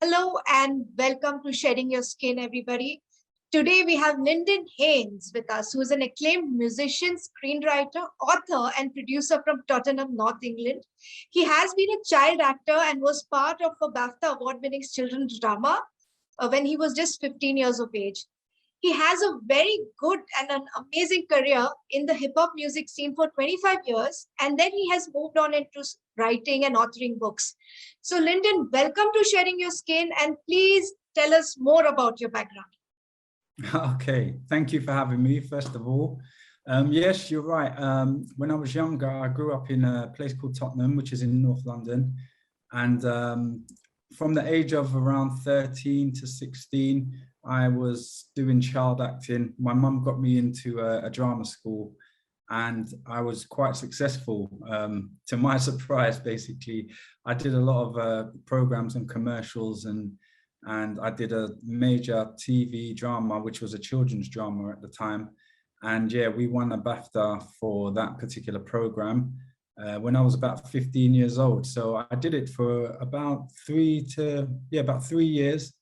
Hello and welcome to Shedding Your Skin, everybody. Today we have Lyndon Haynes with us, who is an acclaimed musician, screenwriter, author, and producer from Tottenham, North England. He has been a child actor and was part of a BAFTA award-winning children's drama when he was just 15 years of age. He has a very good and an amazing career in the hip hop music scene for 25 years, and then he has moved on into writing and authoring books. So, Lyndon, welcome to Sharing Your Skin, and please tell us more about your background. Okay, thank you for having me, first of all. Yes, you're right. When I was younger, I grew up in a place called Tottenham, which is in North London. And from the age of around 13 to 16, I was doing child acting. My mum got me into a drama school, and I was quite successful. To my surprise, basically, I did a lot of programs and commercials, and I did a major TV drama, which was a children's drama at the time. And yeah, we won a BAFTA for that particular program when I was about 15 years old. So I did it for about 3 years.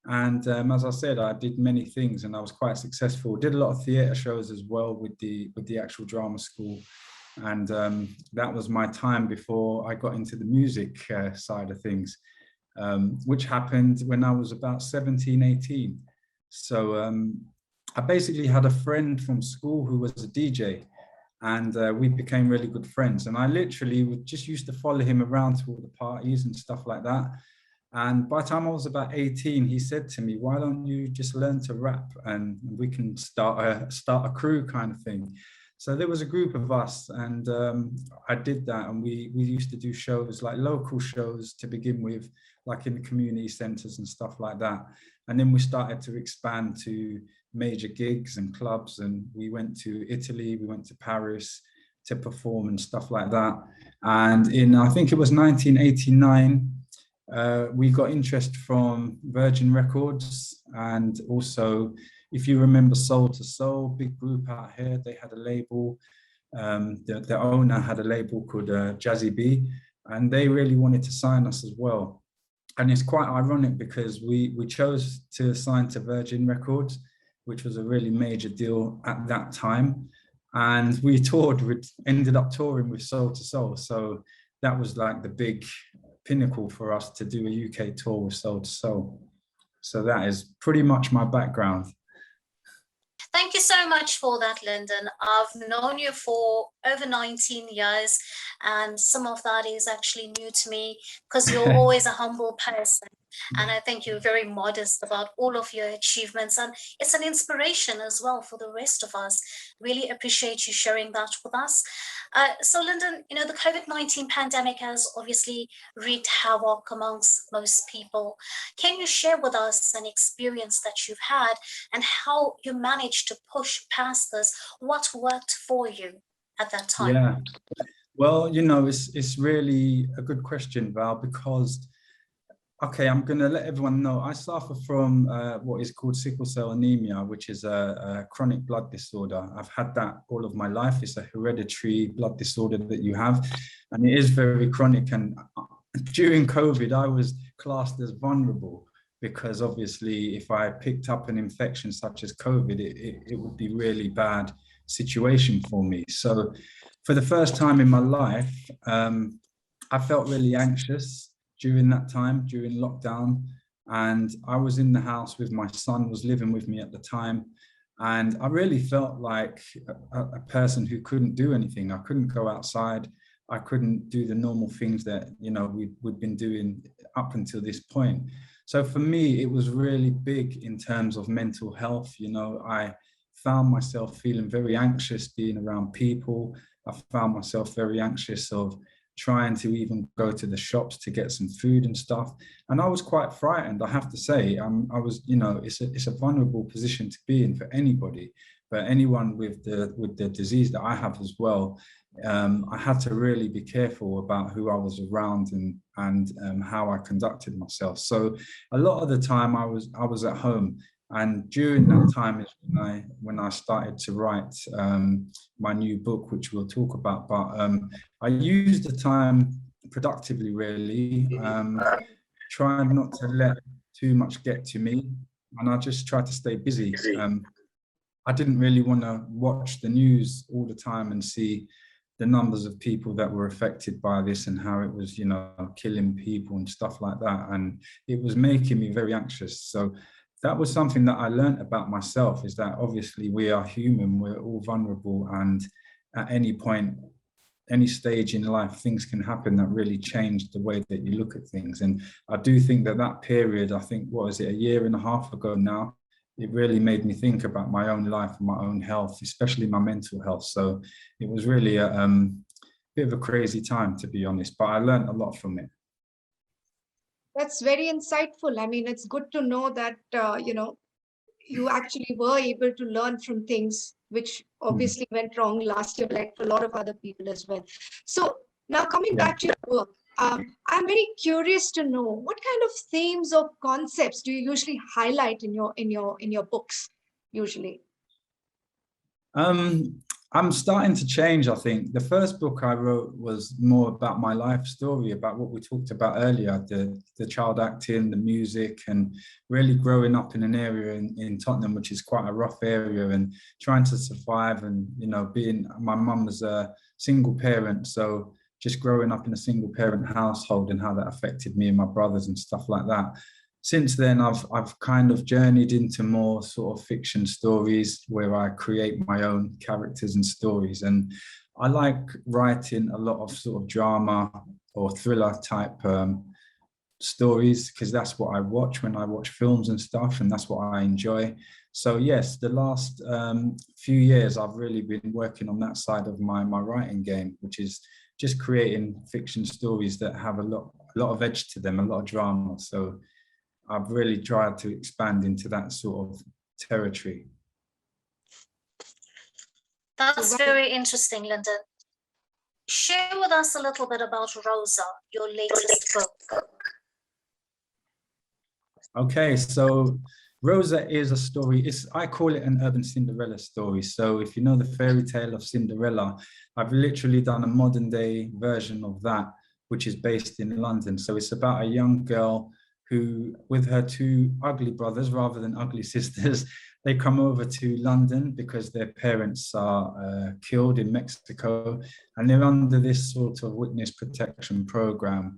And as I said, I did many things and I was quite successful. Did a lot of theatre shows as well with the actual drama school. And that was my time before I got into the music side of things, which happened when I was about 17, 18. So I basically had a friend from school who was a DJ, and we became really good friends. And I literally just used to follow him around to all the parties and stuff like that. And by the time I was about 18, he said to me, why don't you just learn to rap and we can start a crew kind of thing. So there was a group of us, and I did that. And we used to do shows, like local shows to begin with, like in the community centres and stuff like that. And then we started to expand to major gigs and clubs. And we went to Italy, we went to Paris to perform and stuff like that. And in, I think it was 1989, we got interest from Virgin Records, and also, if you remember Soul to Soul, big group out here, they had a label. The owner had a label called Jazzy B, and they really wanted to sign us as well. And it's quite ironic because we chose to sign to Virgin Records, which was a really major deal at that time. And we ended up touring with Soul to Soul. So that was like the big pinnacle for us to do a UK tour with Soul to Soul. So that is pretty much my background. Thank you so much for that, Lyndon. I've known you for over 19 years, and some of that is actually new to me because you're always a humble person. And I think you're very modest about all of your achievements, and it's an inspiration as well for the rest of us. Really appreciate you sharing that with us. So Lyndon, you know, the COVID-19 pandemic has obviously wreaked havoc amongst most people. Can you share with us an experience that you've had and how you managed to push past this? What worked for you at that time? Yeah, well, you know, it's really a good question, Val, because okay, I'm going to let everyone know I suffer from what is called sickle cell anemia, which is a chronic blood disorder. I've had that all of my life. It's a hereditary blood disorder that you have, and it is very chronic. And during COVID, I was classed as vulnerable because obviously if I picked up an infection such as COVID, it would be really bad situation for me. So for the first time in my life, I felt really anxious during that time, during lockdown. And I was in the house with my son, was living with me at the time. And I really felt like a person who couldn't do anything. I couldn't go outside. I couldn't do the normal things that, you know, we'd been doing up until this point. So for me, it was really big in terms of mental health. You know, I found myself feeling very anxious being around people. I found myself very anxious of trying to even go to the shops to get some food and stuff. And I was quite frightened, I have to say. I was, you know, it's a vulnerable position to be in for anybody, but anyone with the disease that I have as well, I had to really be careful about who I was around and how I conducted myself. So a lot of the time I was at home. And during that time is when I started to write my new book, which we'll talk about. But I used the time productively, really. tried not to let too much get to me, and I just tried to stay busy. I didn't really want to watch the news all the time and see the numbers of people that were affected by this and how it was, you know, killing people and stuff like that. And it was making me very anxious. So that was something that I learned about myself, is that obviously we are human, we're all vulnerable, and at any point, any stage in life, things can happen that really change the way that you look at things. And I do think that that period, I think, what is it, 1.5 years ago now, it really made me think about my own life and my own health, especially my mental health. So it was really a bit of a crazy time, to be honest, but I learned a lot from it. That's very insightful. I mean, it's good to know that, you know, you actually were able to learn from things which obviously went wrong last year, like for a lot of other people as well. So now coming back to your work, I'm very curious to know what kind of themes or concepts do you usually highlight in your books usually? I'm starting to change, I think. The first book I wrote was more about my life story, about what we talked about earlier, the child acting, the music, and really growing up in an area in Tottenham, which is quite a rough area, and trying to survive. And, you know, my mum was a single parent, so just growing up in a single parent household and how that affected me and my brothers and stuff like that. Since then, I've kind of journeyed into more sort of fiction stories where I create my own characters and stories. And I like writing a lot of sort of drama or thriller type stories, because that's what I watch when I watch films and stuff, and that's what I enjoy. So yes, the last few years, I've really been working on that side of my writing game, which is just creating fiction stories that have a lot of edge to them, a lot of drama. So I've really tried to expand into that sort of territory. That's very interesting, Lyndon. Share with us a little bit about Rosa, your latest book. Okay, so Rosa is a story. I call it an urban Cinderella story. So if you know the fairy tale of Cinderella, I've literally done a modern day version of that, which is based in London. So it's about a young girl who, with her 2 ugly brothers rather than ugly sisters, they come over to London because their parents are killed in Mexico, and they're under this sort of witness protection program.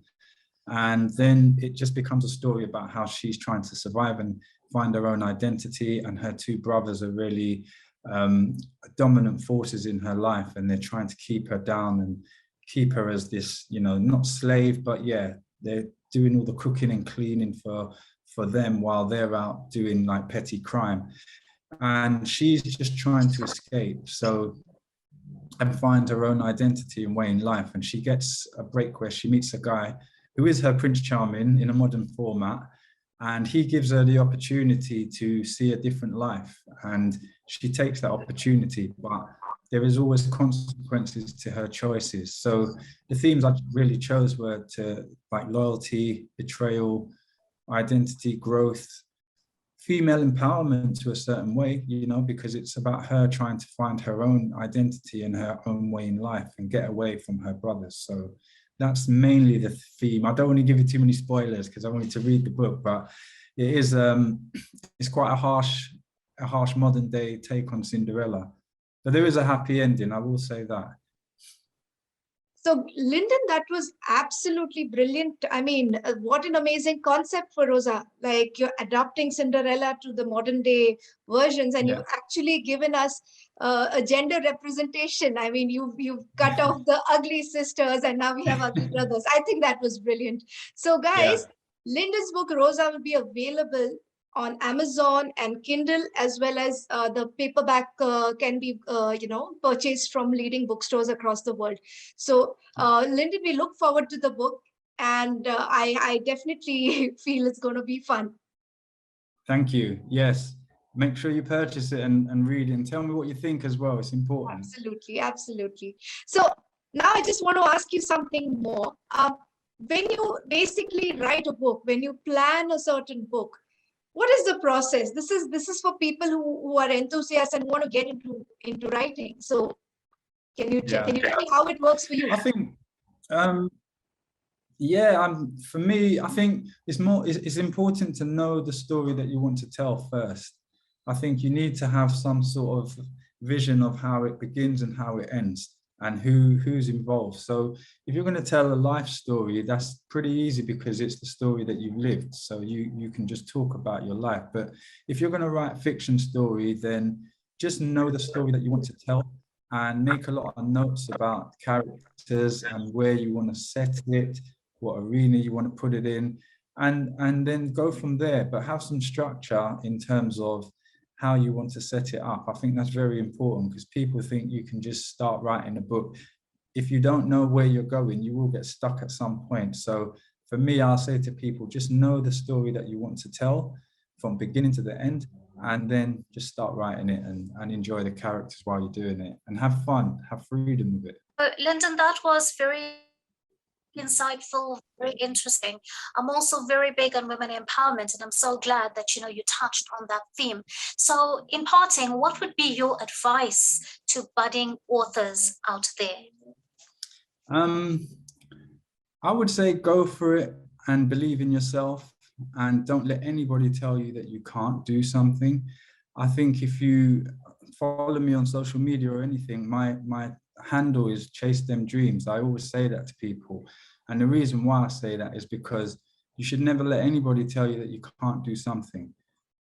And then it just becomes a story about how she's trying to survive and find her own identity, and her 2 brothers are really dominant forces in her life, and they're trying to keep her down and keep her as this, you know, not slave, but yeah, they're doing all the cooking and cleaning for them while they're out doing like petty crime. And she's just trying to escape and find her own identity and way in life. And she gets a break where she meets a guy who is her Prince Charming in a modern format, and he gives her the opportunity to see a different life, and she takes that opportunity, but there is always consequences to her choices. So the themes I really chose were to like loyalty, betrayal, identity, growth, female empowerment to a certain way, you know, because it's about her trying to find her own identity and her own way in life and get away from her brothers. So that's mainly the theme. I don't want to give you too many spoilers because I want you to read the book, but it is it's quite a harsh modern day take on Cinderella. But there is a happy ending, I will say that. So Lyndon, that was absolutely brilliant. I mean, what an amazing concept for Rosa. Like, you're adapting Cinderella to the modern day versions, and you've actually given us a gender representation. I mean, you've cut off the ugly sisters, and now we have ugly brothers. I think that was brilliant. So guys, Lyndon's book Rosa will be available on Amazon and Kindle, as well as the paperback can be purchased from leading bookstores across the world. So Lyndon, we look forward to the book, and I definitely feel it's going to be fun. Thank you. Yes, make sure you purchase it and read it, and tell me what you think as well. It's important. Absolutely, absolutely. So now I just want to ask you something more. When you basically write a book, when you plan a certain book, what is the process? This is for people who are enthusiasts and want to get into writing. So can you tell me how it works for you? I think Yeah, for me, I think it's important to know the story that you want to tell first. I think you need to have some sort of vision of how it begins and how it ends and who's involved. So if you're going to tell a life story, that's pretty easy because it's the story that you've lived. So you can just talk about your life. But if you're going to write a fiction story, then just know the story that you want to tell and make a lot of notes about characters and where you want to set it, what arena you want to put it in, and then go from there, but have some structure in terms of how you want to set it up. I think that's very important because people think you can just start writing a book. If you don't know where you're going, you will get stuck at some point. So for me, I'll say to people, just know the story that you want to tell from beginning to the end, and then just start writing it and enjoy the characters while you're doing it and have fun, have freedom with it. Lyndon, that was very insightful, very interesting. I'm also very big on women empowerment, and I'm so glad that you touched on that theme. So in parting, what would be your advice to budding authors out there? I would say go for it and believe in yourself, and don't let anybody tell you that you can't do something. I think if you follow me on social media or anything, my handle is Chase Them Dreams. I always say that to people. And the reason why I say that is because you should never let anybody tell you that you can't do something.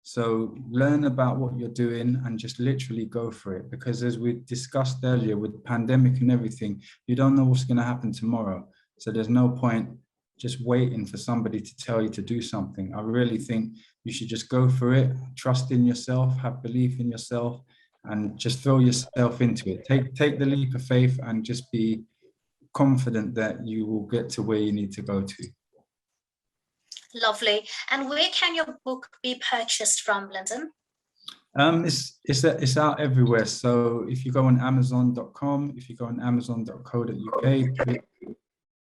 So learn about what you're doing and just literally go for it. Because as we discussed earlier with the pandemic and everything, you don't know what's going to happen tomorrow. So there's no point just waiting for somebody to tell you to do something. I really think you should just go for it, trust in yourself, have belief in yourself, and just throw yourself into it. Take the leap of faith and just be confident that you will get to where you need to go to. Lovely. And where can your book be purchased from, Lyndon? It's out everywhere. So if you go on Amazon.com, if you go on Amazon.co.uk,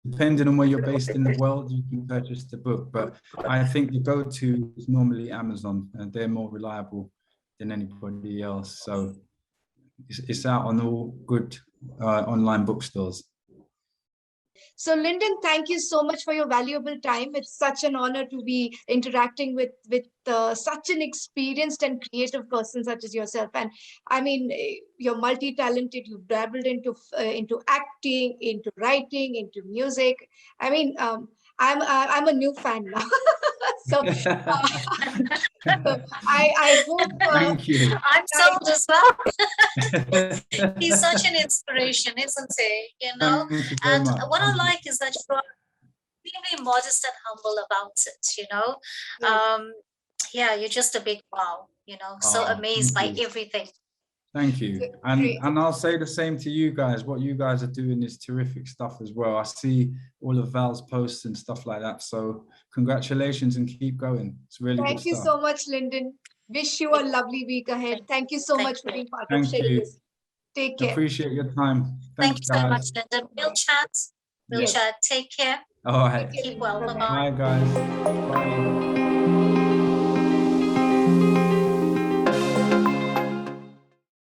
depending on where you're based in the world, you can purchase the book. But I think the go-to is normally Amazon, and they're more reliable than anybody else. So it's out on all good online bookstores. So Lyndon, thank you so much for your valuable time. It's such an honor to be interacting with such an experienced and creative person such as yourself. And I mean, you're multi-talented. You've dabbled into acting, into writing, into music. I mean, I'm a new fan now. So I hope. Thank you. I'm sold as well. He's such an inspiration, isn't he? And what I like is that you're really modest and humble about it. Yes. Yeah, you're just a big wow. So amazed by everything. Thank you. And I'll say the same to you guys. What you guys are doing is terrific stuff as well. I see all of Val's posts and stuff like that. So congratulations and keep going. It's really good stuff. Thank you so much, Lyndon. Wish you a lovely week ahead. Thank you so much for being part of Shedding Your Skin. Take care. Appreciate your time. Thank you so much, Lyndon. We'll chat. We'll chat. Take care. All right. Keep well. Bye, guys. Bye.